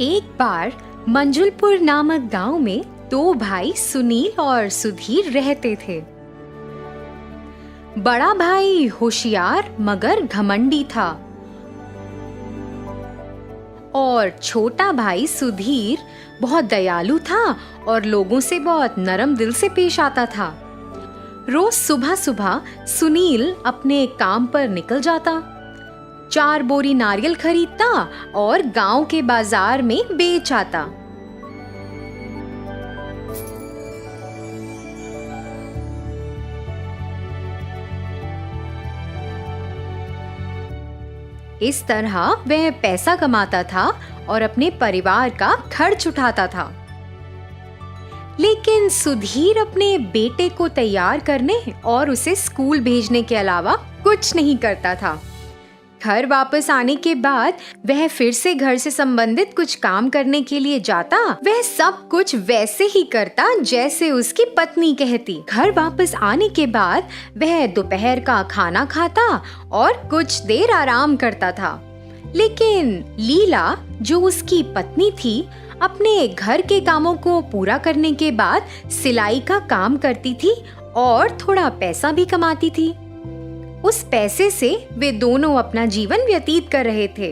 एक बार मंजुलपुर नामक गांव में दो भाई सुनील और सुधीर रहते थे। बड़ा भाई होशियार मगर घमंडी था और छोटा भाई सुधीर बहुत दयालु था और लोगों से बहुत नरम दिल से पेश आता था। रोज सुबह सुबह सुनील अपने काम पर निकल जाता, 4 बोरी नारियल खरीदता और गांव के बाजार में बेच आता। इस तरह वह पैसा कमाता था और अपने परिवार का खर्च उठाता था। लेकिन सुधीर अपने बेटे को तैयार करने और उसे स्कूल भेजने के अलावा कुछ नहीं करता था। घर वापस आने के बाद वह फिर से घर से संबंधित कुछ काम करने के लिए जाता। वह सब कुछ वैसे ही करता जैसे उसकी पत्नी कहती। घर वापस आने के बाद वह दोपहर का खाना खाता और कुछ देर आराम करता था। लेकिन लीला, जो उसकी पत्नी थी, अपने घर के कामों को पूरा करने के बाद सिलाई का काम करती थी और थोड़ा पैसा भी कमाती थी। उस पैसे से वे दोनों अपना जीवन व्यतीत कर रहे थे।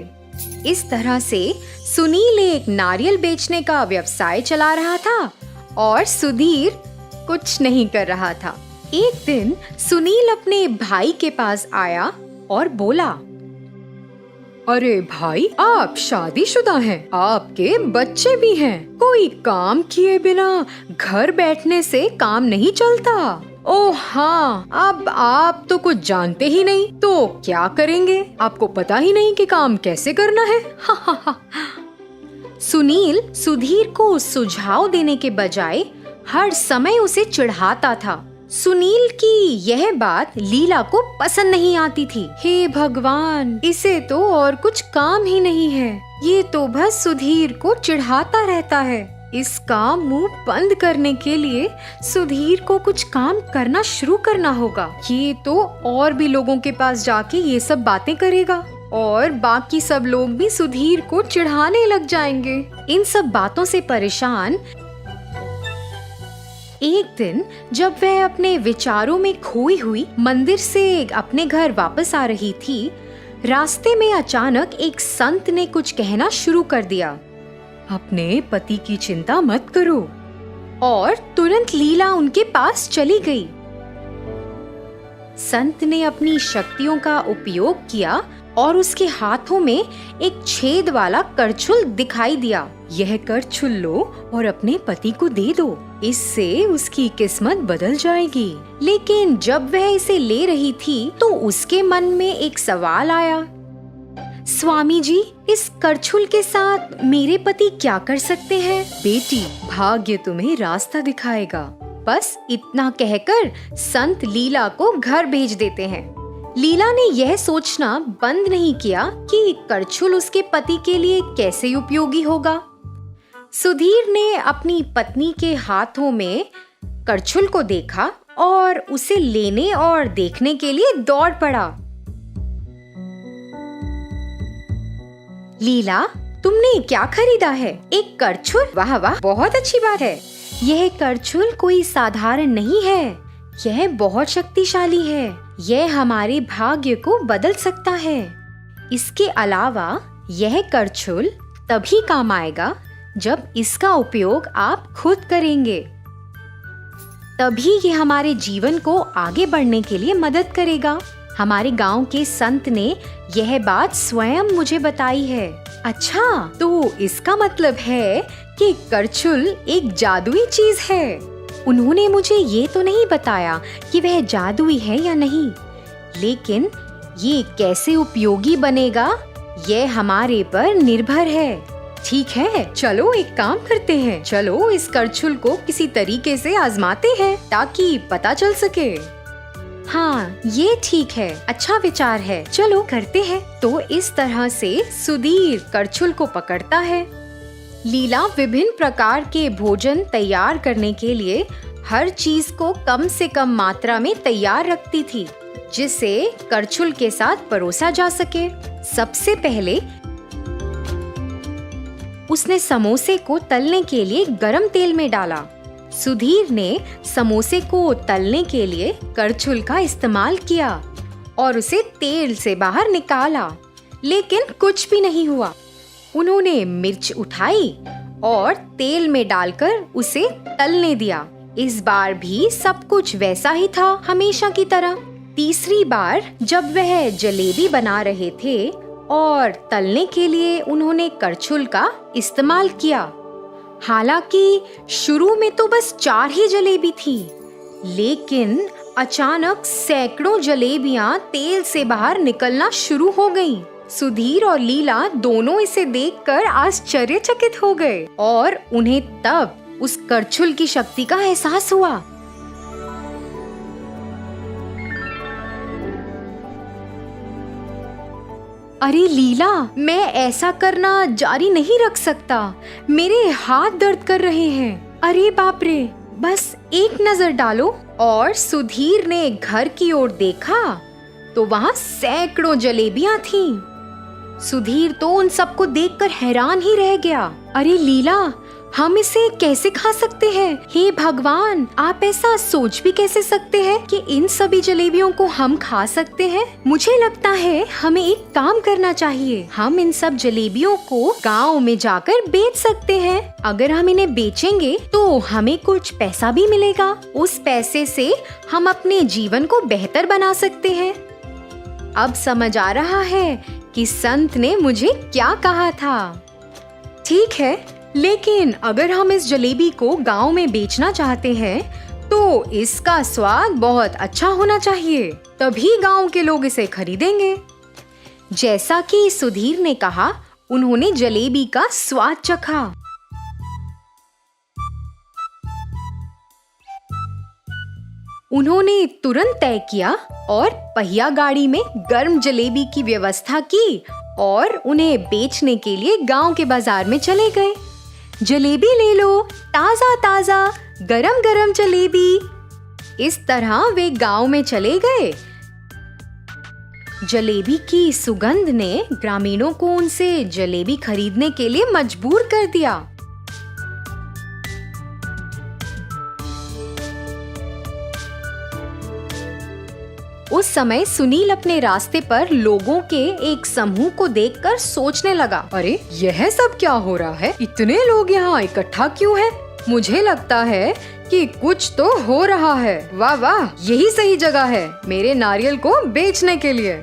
इस तरह से सुनील एक नारियल बेचने का व्यवसाय चला रहा था और सुधीर कुछ नहीं कर रहा था। एक दिन सुनील अपने भाई के पास आया और बोला, अरे भाई, आप शादीशुदा हैं, आपके बच्चे भी हैं। कोई काम किए बिना घर बैठने से काम नहीं चलता। ओह हाँ, अब आप तो कुछ जानते ही नहीं, तो क्या करेंगे? आपको पता ही नहीं कि काम कैसे करना है। सुनील सुधीर को सुझाव देने के बजाय हर समय उसे चिढ़ाता था। सुनील की यह बात लीला को पसंद नहीं आती थी। हे भगवान, इसे तो और कुछ काम ही नहीं है, ये तो बस सुधीर को चिढ़ाता रहता है। इसका मुंह बंद करने के लिए सुधीर को कुछ काम करना शुरू करना होगा। ये तो और भी लोगों के पास जाके ये सब बातें करेगा और बाकी सब लोग भी सुधीर को चिढ़ाने लग जाएंगे। इन सब बातों से परेशान एक दिन जब वह अपने विचारों में खोई हुई मंदिर से अपने घर वापस आ रही थी, रास्ते में अचानक एक संत ने कुछ कहना शुरू कर दिया। अपने पति की चिंता मत करो। और तुरंत लीला उनके पास चली गई। संत ने अपनी शक्तियों का उपयोग किया और उसके हाथों में एक छेद वाला करछुल दिखाई दिया। यह करछुल लो और अपने पति को दे दो, इससे उसकी किस्मत बदल जाएगी। लेकिन जब वह इसे ले रही थी तो उसके मन में एक सवाल आया। स्वामी जी, इस करछुल के साथ मेरे पति क्या कर सकते हैं? बेटी, भाग्य तुम्हें रास्ता दिखाएगा। बस इतना कहकर संत लीला को घर भेज देते हैं। लीला ने यह सोचना बंद नहीं किया कि करछुल उसके पति के लिए कैसे उपयोगी होगा। सुधीर ने अपनी पत्नी के हाथों में करछुल को देखा और उसे लेने और देखने के लिए दौड़ पड़ा। लीला, तुमने क्या खरीदा है? एक करछुल? वाह वाह, बहुत अच्छी बात है। यह करछुल कोई साधारण नहीं है, यह बहुत शक्तिशाली है। यह हमारे भाग्य को बदल सकता है। इसके अलावा यह करछुल तभी काम आएगा जब इसका उपयोग आप खुद करेंगे। तभी ये हमारे जीवन को आगे बढ़ने के लिए मदद करेगा। हमारे गांव के संत ने यह बात स्वयं मुझे बताई है। अच्छा, तो इसका मतलब है कि करछुल एक जादुई चीज है। उन्होंने मुझे ये तो नहीं बताया कि वह जादुई है या नहीं, लेकिन ये कैसे उपयोगी बनेगा यह हमारे पर निर्भर है। ठीक है, चलो एक काम करते हैं। चलो इस करछुल को किसी तरीके से आजमाते हैं ताकि पता चल सके। हाँ, ये ठीक है, अच्छा विचार है, चलो करते हैं। तो इस तरह से सुधीर करछुल को पकड़ता है। लीला विभिन्न प्रकार के भोजन तैयार करने के लिए हर चीज को कम से कम मात्रा में तैयार रखती थी, जिसे करछुल के साथ परोसा जा सके। सबसे पहले उसने समोसे को तलने के लिए गरम तेल में डाला। सुधीर ने समोसे को तलने के लिए करछुल का इस्तेमाल किया और उसे तेल से बाहर निकाला, लेकिन कुछ भी नहीं हुआ। उन्होंने मिर्च उठाई और तेल में डालकर उसे तलने दिया। इस बार भी सब कुछ वैसा ही था, हमेशा की तरह। तीसरी बार जब वह जलेबी बना रहे थे और तलने के लिए उन्होंने करछुल का इस्तेमाल किया। हालांकि शुरू में तो बस 4 ही जलेबी थी, लेकिन अचानक सैकड़ों जलेबियां तेल से बाहर निकलना शुरू हो गईं। सुधीर और लीला दोनों इसे देखकर आश्चर्यचकित हो गए और उन्हें तब उस करछुल की शक्ति का एहसास हुआ। अरे लीला, मैं ऐसा करना जारी नहीं रख सकता, मेरे हाथ दर्द कर रहे हैं। अरे बाप रे, बस एक नजर डालो। और सुधीर ने घर की ओर देखा तो वहाँ सैकड़ों जलेबियां थीं। सुधीर तो उन सबको देखकर हैरान ही रह गया। अरे लीला, हम इसे कैसे खा सकते हैं? हे भगवान, आप ऐसा सोच भी कैसे सकते हैं कि इन सभी जलेबियों को हम खा सकते हैं? मुझे लगता है हमें एक काम करना चाहिए। हम इन सब जलेबियों को गांव में जाकर बेच सकते हैं। अगर हम इन्हें बेचेंगे तो हमें कुछ पैसा भी मिलेगा। उस पैसे से हम अपने जीवन को बेहतर बना सकते हैं। अब समझ आ रहा है कि संत ने मुझे क्या कहा था। ठीक है, लेकिन अगर हम इस जलेबी को गांव में बेचना चाहते हैं तो इसका स्वाद बहुत अच्छा होना चाहिए, तभी गांव के लोग इसे खरीदेंगे। जैसा कि सुधीर ने कहा, उन्होंने जलेबी का स्वाद चखा। उन्होंने तुरंत तय किया और पहिया गाड़ी में गर्म जलेबी की व्यवस्था की और उन्हें बेचने के लिए गांव के बाजार में चले गए। जलेबी ले लो, ताजा ताजा गरम गरम जलेबी। इस तरह वे गांव में चले गए। जलेबी की सुगंध ने ग्रामीणों को उनसे जलेबी खरीदने के लिए मजबूर कर दिया। उस समय सुनील अपने रास्ते पर लोगों के एक समूह को देखकर सोचने लगा, अरे यह सब क्या हो रहा है? इतने लोग यहाँ इकट्ठा क्यों हैं? मुझे लगता है कि कुछ तो हो रहा है। वाह वाह, यही सही जगह है मेरे नारियल को बेचने के लिए।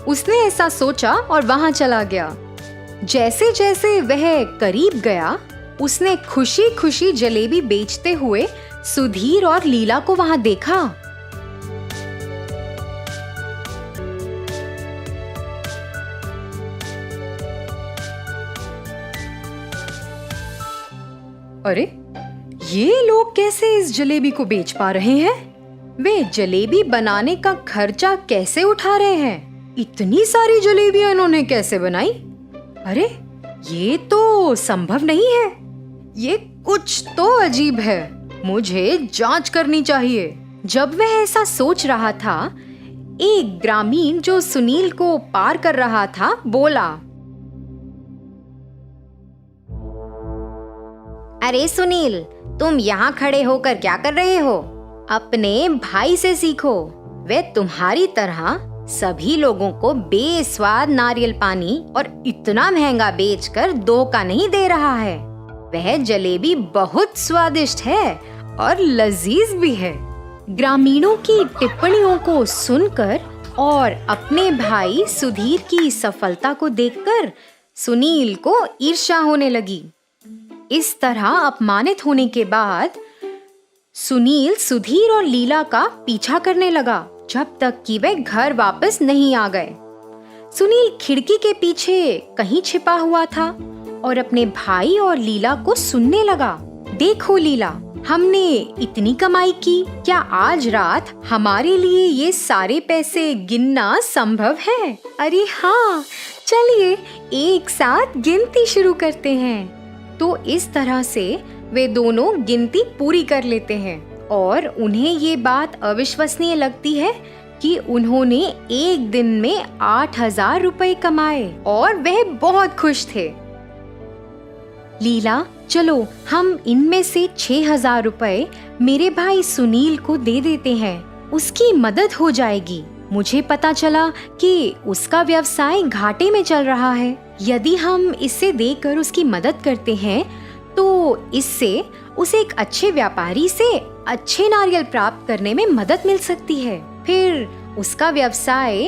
उसने ऐसा सोचा और वहाँ चला गया। जैसे जैसे वह करीब गया, उसने खुशी खुशी जलेबी बेचते हुए सुधीर और लीला को वहाँ देखा। अरे ये लोग कैसे इस जलेबी को बेच पा रहे हैं? वे जलेबी बनाने का खर्चा कैसे उठा रहे हैं? इतनी सारी जलेबियां इन्होंने कैसे बनाई? अरे ये तो संभव नहीं है। ये कुछ तो अजीब है, मुझे जांच करनी चाहिए। जब वह ऐसा सोच रहा था, एक ग्रामीण जो सुनील को पार कर रहा था बोला, अरे सुनील, तुम यहाँ खड़े होकर क्या कर रहे हो? अपने भाई से सीखो। वे तुम्हारी तरह सभी लोगों को बेस्वाद नारियल पानी और इतना महंगा बेचकर धोखा नहीं दे रहा है। वह जलेबी बहुत स्वादिष्ट है और लजीज भी है। ग्रामीणों की टिप्पणियों को सुनकर और अपने भाई सुधीर की सफलता को देखकर सुनील को ईर्ष्या होने लगी। इस तरह अपमानित होने के बाद सुनील सुधीर और लीला का पीछा करने लगा जब तक कि वे घर वापस नहीं आ गए। सुनील खिड़की के पीछे कहीं छिपा हुआ था और अपने भाई और लीला को सुनने लगा। देखो लीला, हमने इतनी कमाई की, क्या आज रात हमारे लिए ये सारे पैसे गिनना संभव है? अरे हाँ, चलिए एक साथ गिनती शुरू करते हैं। तो इस तरह से वे दोनों गिनती पूरी कर लेते हैं और उन्हें ये बात अविश्वसनीय लगती है कि उन्होंने एक दिन में 8,000 रुपए कमाए और वह बहुत खुश थे। लीला, चलो हम इनमें से 6,000 रुपए मेरे भाई सुनील को दे देते हैं, उसकी मदद हो जाएगी। मुझे पता चला कि उसका व्यवसाय घाटे में चल रहा है। यदि हम इसे देकर उसकी मदद करते हैं तो इससे उसे एक अच्छे व्यापारी से अच्छे नारियल प्राप्त करने में मदद मिल सकती है। फिर उसका व्यवसाय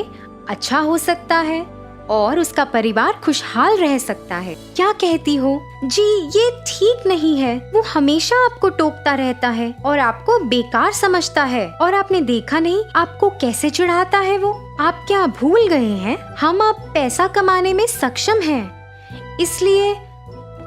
अच्छा हो सकता है और उसका परिवार खुशहाल रह सकता है। क्या कहती हो? जी, ये ठीक नहीं है। वो हमेशा आपको टोकता रहता है और आपको बेकार समझता है, और आपने देखा नहीं आपको कैसे चिढ़ाता है वो। आप क्या भूल गए हैं? हम अब पैसा कमाने में सक्षम हैं, इसलिए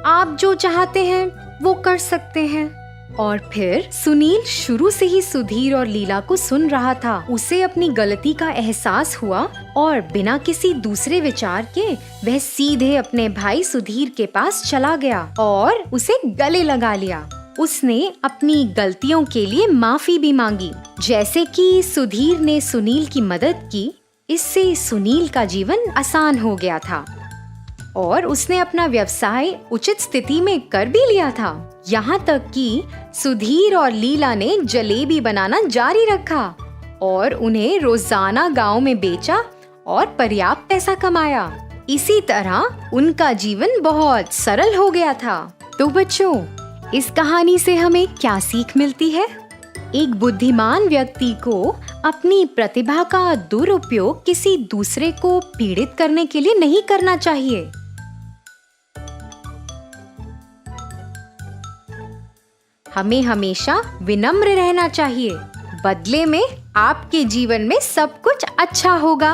आप जो चाहते हैं वो कर सकते हैं। और फिर सुनील शुरू से ही सुधीर और लीला को सुन रहा था। उसे अपनी गलती का एहसास हुआ और बिना किसी दूसरे विचार के वह सीधे अपने भाई सुधीर के पास चला गया और उसे गले लगा लिया। उसने अपनी गलतियों के लिए माफी भी मांगी। जैसे कि सुधीर ने सुनील की मदद की, इससे सुनील का जीवन आसान हो गया था और उसने अपना व्यवसाय उचित स्थिति में कर भी लिया था। यहाँ तक कि सुधीर और लीला ने जलेबी बनाना जारी रखा और उन्हें रोजाना गांव में बेचा और पर्याप्त पैसा कमाया। इसी तरह उनका जीवन बहुत सरल हो गया था। तो बच्चों, इस कहानी से हमें क्या सीख मिलती है? एक बुद्धिमान व्यक्ति को अपनी प्रतिभा का दुरुपयोग किसी दूसरे को पीड़ित करने के लिए नहीं करना चाहिए। हमें हमेशा विनम्र रहना चाहिए। बदले में आपके जीवन में सब कुछ अच्छा होगा।